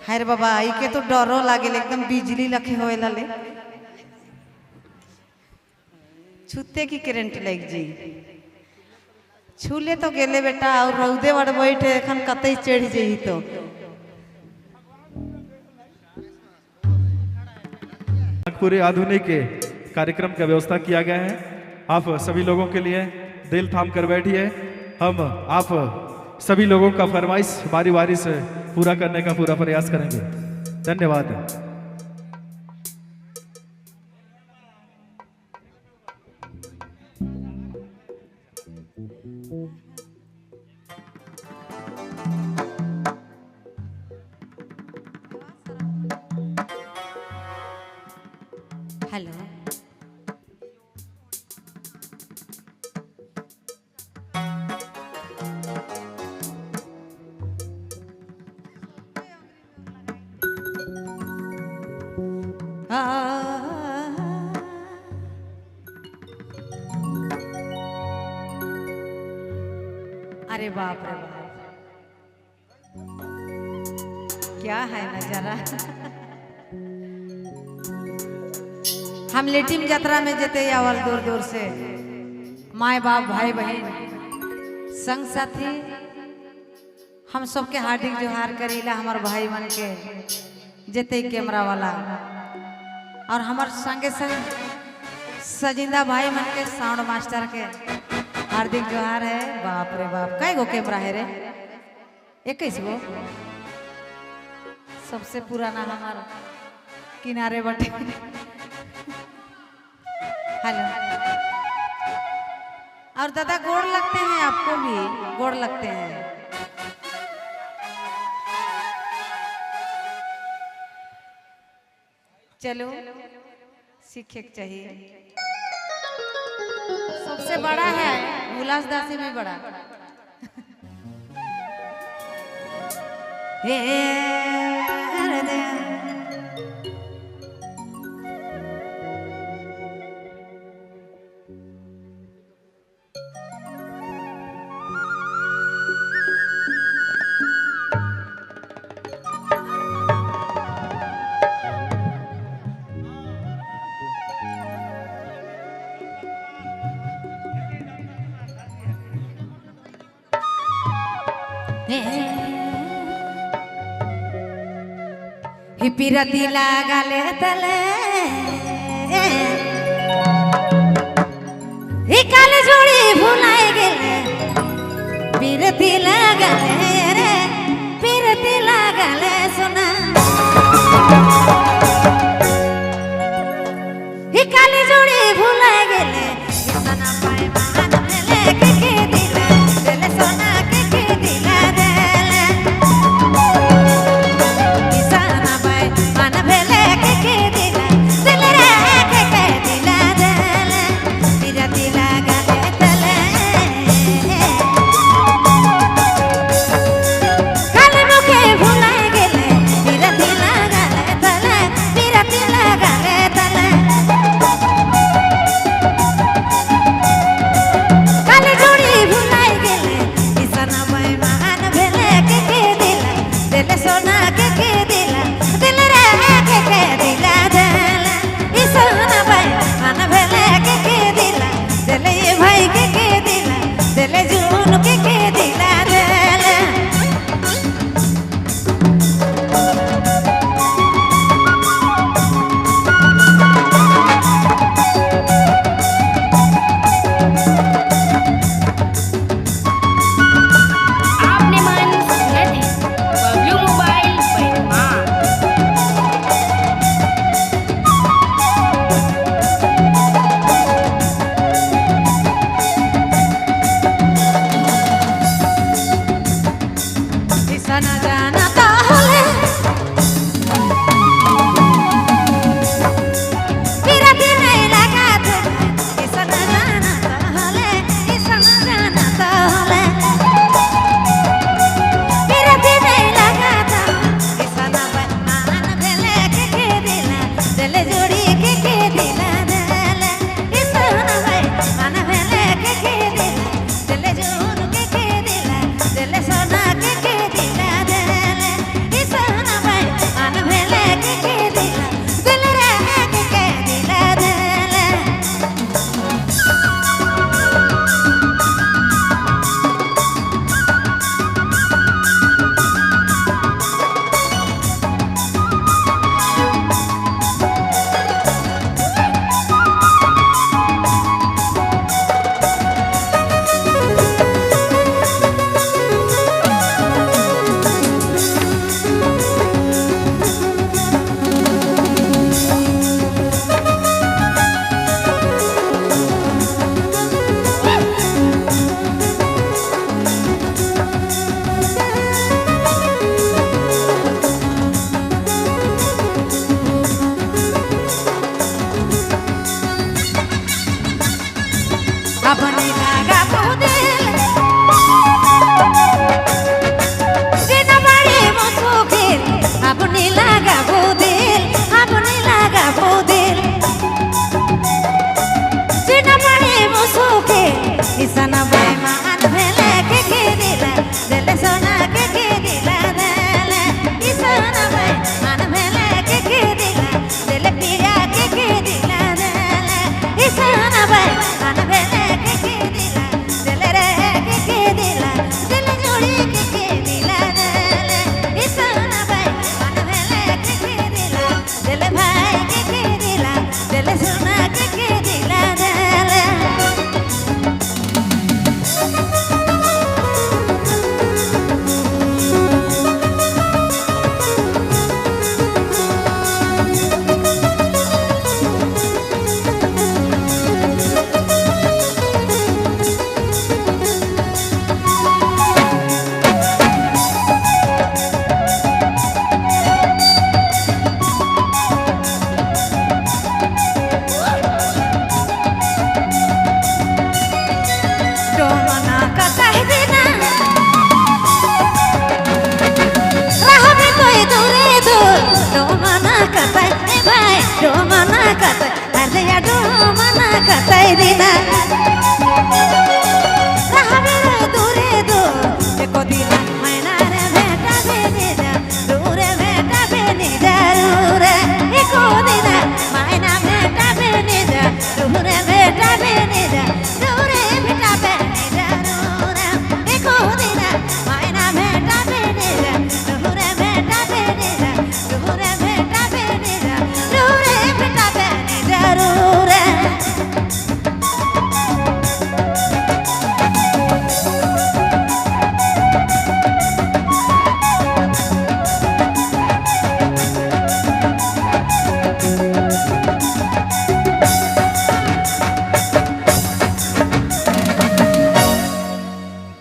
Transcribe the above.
हाय बाबा आई के तो डरो लागे एकदम बिजली लखे होए लाले छूते की करंट लग जी छूले तो गेले बेटा और रौदे बड़ बैठे एखन कतई चढ़ जही तो पूरे आधुनिक कार्यक्रम का व्यवस्था किया गया है। आप सभी लोगों के लिए दिल थाम कर बैठिए। हम आप सभी लोगों का फरमाइश बारी बारी से पूरा करने का पूरा प्रयास करेंगे। धन्यवाद। हेलो अरे बाप रे बाप क्या है नजारा। हम लेटिम यात्रा में जेते आवल दूर दूर से माए बाप भाई बहन संग साथी हम सबके हार्दिक जोहार करीला। हमार भाई मन के जेते कैमरा वाला और हमार संगे संग सजिंदा भाई मन के साउंड मास्टर के हार्दिक जोहार है। बाप रे बाप कई गो कैमरा है रे 21 गो। सबसे पुराना हमारा किनारे बटे। हेलो और दादा गोड़ लगते हैं आपको भी गोड़ लगते हैं। चलो सीखे के चाहिए। सबसे बड़ा है उल्लास दासी भी बड़ा। हिपिरती लागले तले हिकाल जोड़ी भुलाए गेले पिरती लागले रे पिरती लागले सुना हिकाल जोड़ी भुलाए गेले सना पाए मान ले के दिला दिल सोना के दिला देले सना पाए मान भेले के दिला दिल रे के दिला देले पिरती लागले तले काल मुखे भुलाए गेले पिरती लागले तले पिरती लागले तले काल जोड़ी भुलाए गेले सना पाए मान भेले के दिला दिल सोना के दिला दिल रे के दिला देले सना पाए मान भेले के दिला दिल ये भाई के दिला दिल जून के दिला देले आपने मान सुने थे बबलू मोबाइल আপনি লাগাবো দিল আপনি লাগাবো দিল চিনা পারে মুসুকে ইসানা বাই মান ভেলে কে দিলা দিলে সোনা কে দিলা দিলে ইসানা বাই মান ভেলে কে দিলা দিলে পিয়া কে দিলা দিলে ইসানা বাই মান ভেলে কে দিলা দিলে রে কে দিলা দিলে জোড়ি কে দিলা দিলে ইসানা বাই মান ভেলে কে দিলা দিলে ভাই কে দিলা দিলে সোনা কে দিলা দিলে डोमना कतह बिना रहबे कोई दूरे दूर डोमना कतह भाई डोमना कतह अरे डोमना कतह बिना